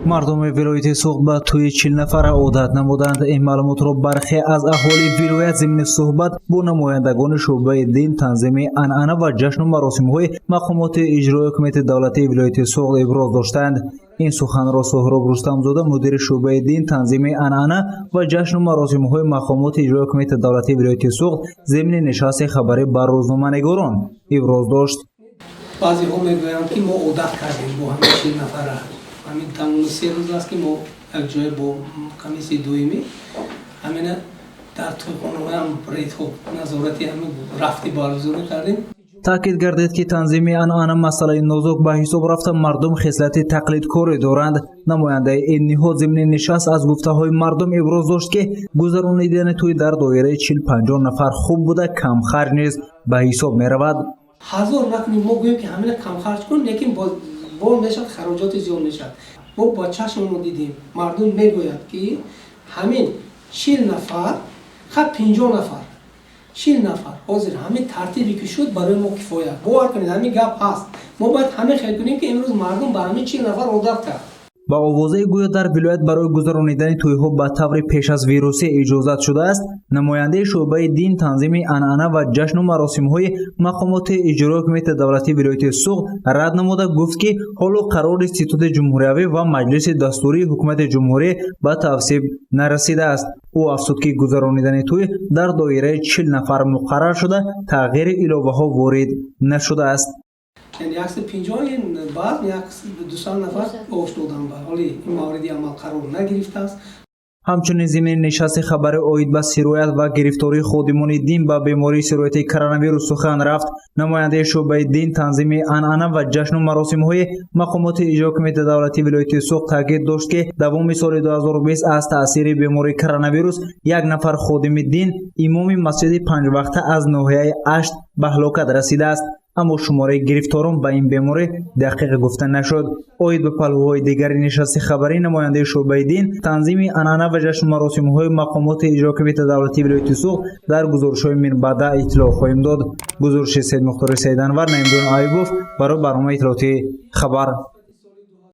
мардуми вилояти суҳбат тӯи 40 нафара одат намуданд. Ин маълумотро бархе аз аҳолии вилоят зимни суҳбат бо намояндагони шӯъбаи дин, танзими анъана ва ҷашну маросимҳои мақомоти иҷрои кумитаи давлатии вилояти Суғд иброз доштанд. ин суханро Соҳроб Рустамзода, мудири шӯъбаи дин, танзими анъана ва ҷашну маросимҳои мақомоти иҷрои кумитаи давлатии вилояти Суғд земни нишасти хабарӣ ба рӯзноманигорон иброз дошт. баъзеҳо мегӯянд ки мо одат кардем бо ҳамин 40 нафара. ҳамин тамоми 3 рӯз аст ки мо якҷоя бо комиссияи доимӣ ҳамина дар тӯйхонаҳоям рейдҳо назорати ҳамин рафти баргузорӣ кардем. таъкид гардид ки танзими анъана масъалаи нозук ба ҳисоб рафта мардум хислати тақлидкорӣ доранд. намояндаи ин ниҳод зимни нишаст аз гуфтаҳои мардум иброз дошт ки гузаронидани тӯй дар доираи 40-50 нафар хуб буда камхарҷ низ ба ҳисоб меравад. 1000 накунем, мо гӯем ки ҳамина камхарҷ кун, лекин бо мешад хароҷоти зиёд мешад. мо ба чашммо дидем мардум мегӯяд ки ҳамин 40 нафар ха 50 нафар 40 нафар ҳозир ҳамин тартибе ки шуд барои мо кифоят. бовар кунед ҳамин гап ҳаст. мо бояд ҳамин хел кунем ки имрӯз мардум ба ҳамин 40 нафар одат кард. ба овозаи гӯё дар вилоят барои гузаронидани тӯйҳо ба таври пеш аз вирусӣ иҷозат шудааст, намояндаи шӯъбаи дин, танзими анъана ва ҷашну маросимҳои мақомоти иҷрои кумитаи давлатии вилояти Суғд рад намуда гуфт ки ҳоло қарори Ситути ҷумҳуриявӣ ва маҷлиси дастурии ҳукумати ҷумҳурӣ ба тавсиб нарасидааст. ӯ афзуд ки гузаронидани тӯй дар доираи 40 нафар муқаррар шуда, тағйири иловаҳо ворид нашудааст. یعنی 150 بعد 200 نفر گوش دادن به حالی این موردی عمل قرار نگرفته است. ҳамчунин зимни нишасти хабари оид ба сироят ва гирифтории ходимони дин ба бемории сироятии коронавирус сухан рафт. намояндаи шӯъбаи дин, танзими анъана ва ҷашну маросимҳои мақомоти иҷрои кумитаи давлатии вилояти Суғд таъкид дошт ки давоми соли 2020 аз таъсири бемории коронавирус як нафар ходими дин, имоми масҷиди панҷвақта аз ноҳияи Ашт ба ҳалокат расидааст. аммо шумораи гирифторон ба ин беморӣ дақиқ гуфта нашуд. оид ба паҳлӯҳои дигари нишасти хабарӣ, намояндаи шӯъбаи дин, танзими анъана ва ҷашну маросимҳои мақомоти иҷрои кумитаи давлатии вилояти Суғд дар гузоришҳои минбаъда иттилоъ хоҳем дод. гузориши Саид Мухтори Саиданвар, Наимдон Айбов барои барномаи иттилоотии хабар.